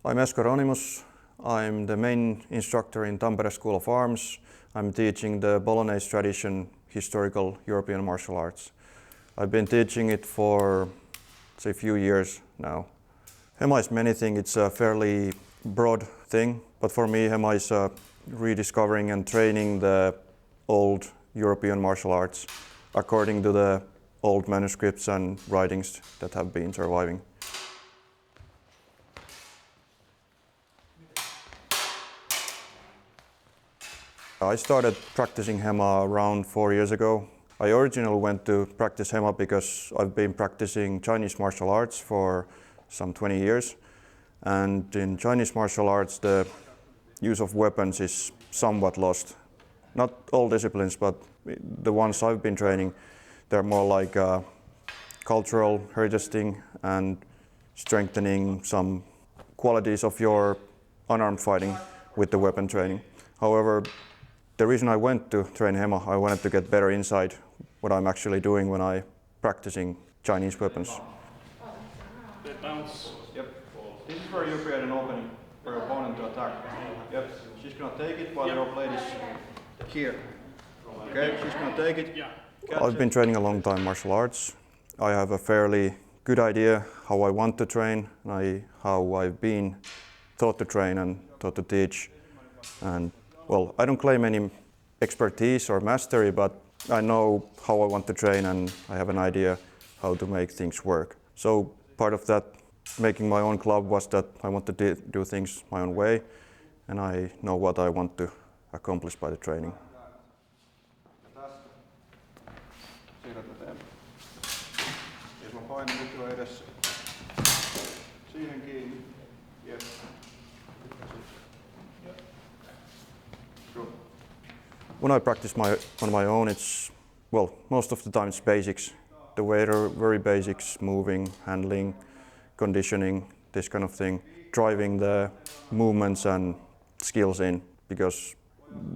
I'm Esko Ronimus. I'm the main instructor in Tampere School of Arms. I'm teaching the Bolognese tradition, historical European martial arts. I've been teaching it for, say, a few years now. Hema is many things. It's a fairly broad thing, but for me, Hema is rediscovering and training the old European martial arts according to the old manuscripts and writings that have been surviving. I started practicing Hema around 4 years ago. I originally went to practice Hema because I've been practicing Chinese martial arts for some 20 years. And in Chinese martial arts, the use of weapons is somewhat lost. Not all disciplines, but the ones I've been training, they're more like cultural heritage thing and strengthening some qualities of your unarmed fighting with the weapon training. However, the reason I went to train Hema, I wanted to get better insight what I'm actually doing when I'm practicing Chinese weapons. They bounce. Yep. This is where you create an opening for your opponent to attack. Yep. She's gonna take it while your blade is here. Okay, she's gonna take it. Yeah. I've been training a long time martial arts. I have a fairly good idea how I want to train and how I've been taught to train and taught to teach. And well, I don't claim any expertise or mastery, but I know how I want to train and I have an idea how to make things work. So part of that making my own club was that I want to do things my own way and I know what I want to accomplish by the training. When I practice on my own, it's, well, most of the time it's basics. The very basics, moving, handling, conditioning, this kind of thing. Driving the movements and skills in, because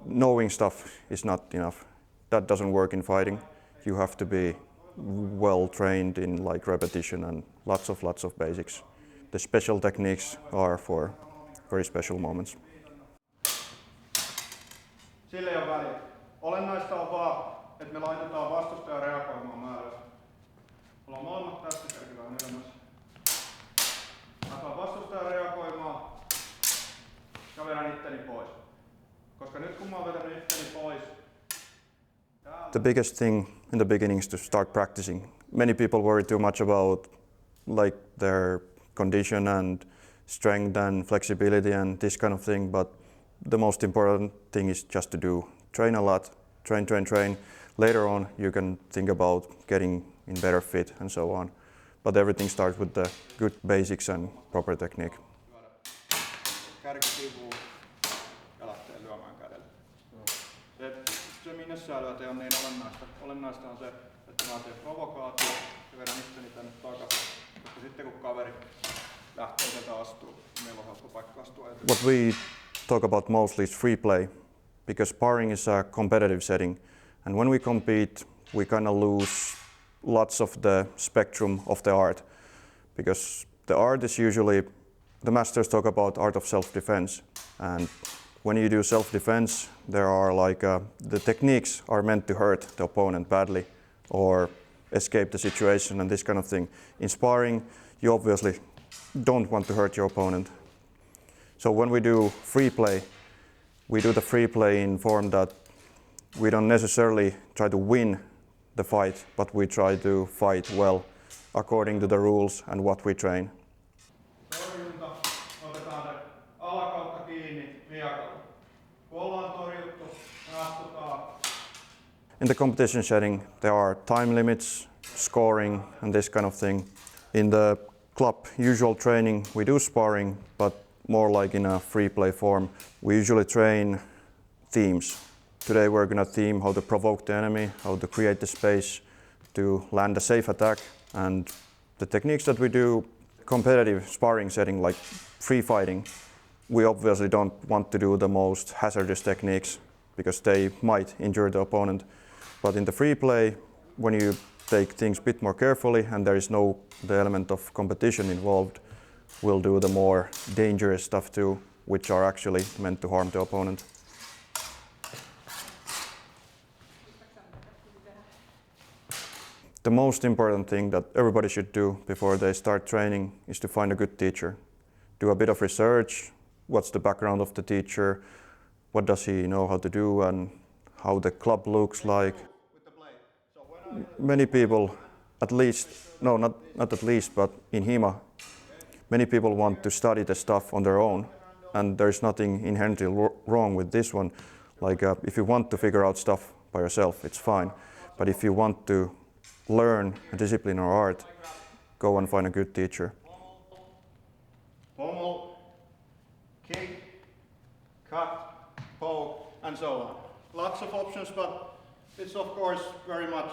knowing stuff is not enough. That doesn't work in fighting. You have to be well trained in like repetition and lots of basics. The special techniques are for very special moments. Sillä ei ole väliä. Olennaista on vaan, että me laitetaan vastustaja reagoimaan määrässä. Ollaan molemmat tästä kärkivään ylemmässä. Laitetaan vastustaja reagoimaan ja vedän itteni pois. Koska nyt kun mä oon vetänyt itteni pois... The biggest thing in the beginning is to start practicing. Many people worry too much about like their condition and strength and flexibility and this kind of thing, but the most important thing is just to do. Train a lot, train. Later on you can think about getting in better fit and so on. But everything starts with the good basics and proper technique. Kärki sivuu ja lähtee lyömään kädellä. Se minne sä lyöt ei ole niin olennaista. Olennaista on se, että mä teen provokaatio ja vedän itteni tänne takaisin. Koska sitten kun kaveri lähtee sieltä astuu, meillä on helppo paikka astua eteen. What we talk about mostly is free play, because sparring is a competitive setting, and when we compete we kind of lose lots of the spectrum of the art, because the art is usually, the masters talk about art of self-defense, and when you do self-defense there are like the techniques are meant to hurt the opponent badly or escape the situation and this kind of thing. In sparring you obviously don't want to hurt your opponent. So when we do free play, we do the free play in form that we don't necessarily try to win the fight, but we try to fight well according to the rules and what we train. Torjunta, otetaan se alakautta kiinni, viakalla. Kun ollaan torjuttu, me astutaan. In the competition setting, there are time limits, scoring and this kind of thing. In the club usual training, we do sparring, but more like in a free play form. We usually train themes. Today we're going to theme how to provoke the enemy, how to create the space to land a safe attack, and the techniques that we do, competitive sparring setting like free fighting, we obviously don't want to do the most hazardous techniques because they might injure the opponent. But in the free play, when you take things a bit more carefully and there is no the element of competition involved, will do the more dangerous stuff too, which are actually meant to harm the opponent. The most important thing that everybody should do before they start training is to find a good teacher. Do a bit of research, what's the background of the teacher, what does he know how to do, and how the club looks like. Many people, at least, no, not at least, but in Hema, many people want to study the stuff on their own, and there's nothing inherently wrong with this one. Like, if you want to figure out stuff by yourself, it's fine. But if you want to learn a discipline or art, go and find a good teacher. Pummel, kick, cut, poke, and so on. Lots of options, but it's of course very much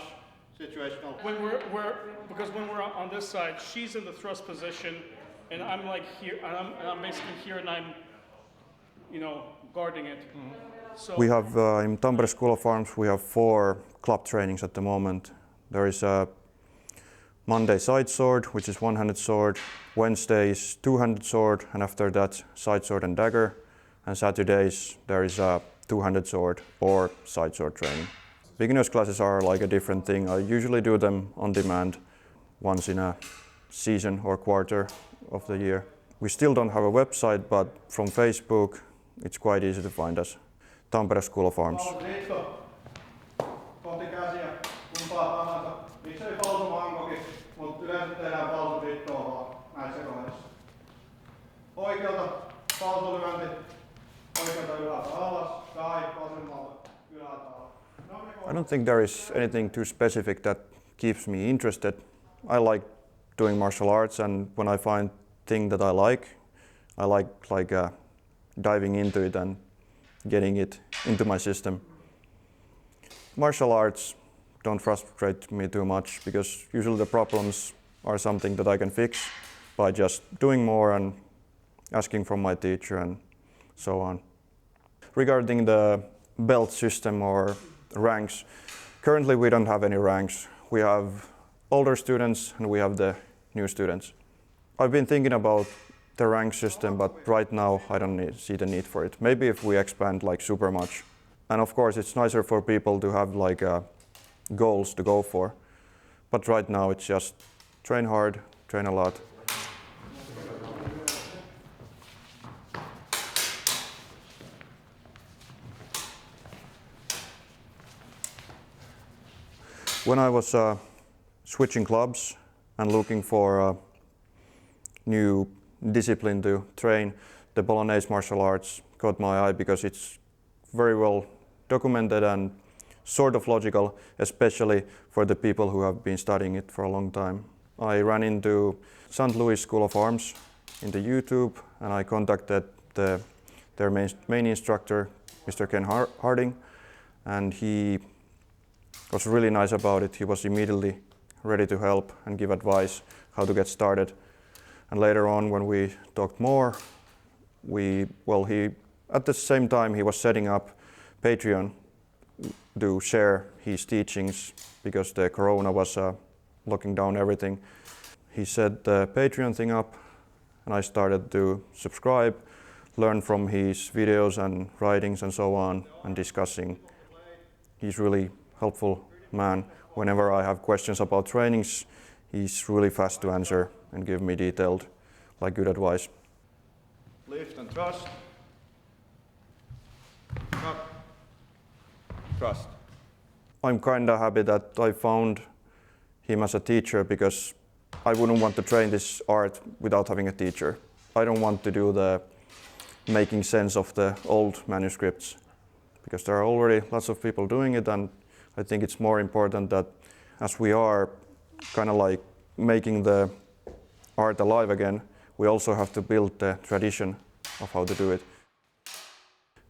situational. Because when we're on this side, she's in the thrust position, and I'm like here, and I'm basically here, and I'm, guarding it. Mm-hmm. So we have in Tampere School of Arms, we have 4 club trainings at the moment. There is a Monday side sword, which is one-handed sword. Wednesday is two-handed sword, and after that side sword and dagger. And Saturdays there is a two-handed sword or side sword training. Beginners classes are like a different thing. I usually do them on demand once in a season or quarter of the year. We still don't have a website, but from Facebook it's quite easy to find us. Tampere School of Arms. Kohti käsiä, kumpaa tahansa. Miksei palsumankokin, mutta yleensä tehdään palsuvittoa vaan näissä kohdissa. Oikealta palsulyönti, oikealta ylältä alas, tai vasemmalta ylältä alas. I don't think there is anything too specific that keeps me interested. I like doing martial arts, and when I find thing that I like diving into it and getting it into my system. Martial arts don't frustrate me too much because usually the problems are something that I can fix by just doing more and asking from my teacher and so on. Regarding the belt system or ranks, currently we don't have any ranks. We have older students and we have the new students. I've been thinking about the rank system, but right now I don't see the need for it. Maybe if we expand like super much. And of course it's nicer for people to have like goals to go for. But right now it's just train hard, train a lot. When I was switching clubs and looking for a new discipline to train, the Bolognese martial arts caught my eye because it's very well documented and sort of logical, especially for the people who have been studying it for a long time. I ran into St. Louis School of Arms in the YouTube, and I contacted their main instructor, Mr. Ken Harding, and he was really nice about it. He was immediately ready to help and give advice how to get started. And later on, when we talked more, at the same time he was setting up Patreon to share his teachings because the corona was locking down everything. He set the Patreon thing up and I started to subscribe, learn from his videos and writings and so on, and discussing. He's really helpful man. Whenever I have questions about trainings, he's really fast to answer and give me detailed, good advice. Lift and thrust. Cut. Thrust. I'm kinda happy that I found him as a teacher because I wouldn't want to train this art without having a teacher. I don't want to do the making sense of the old manuscripts because there are already lots of people doing it, and I think it's more important that as we are making the art alive again, we also have to build the tradition of how to do it.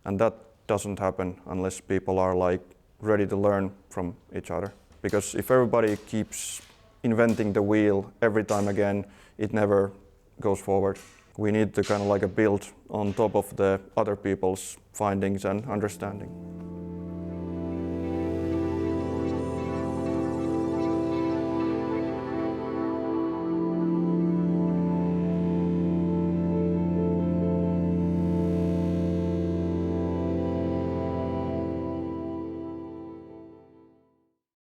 And that doesn't happen unless people are ready to learn from each other. Because if everybody keeps inventing the wheel every time again, it never goes forward. We need to build on top of the other people's findings and understanding.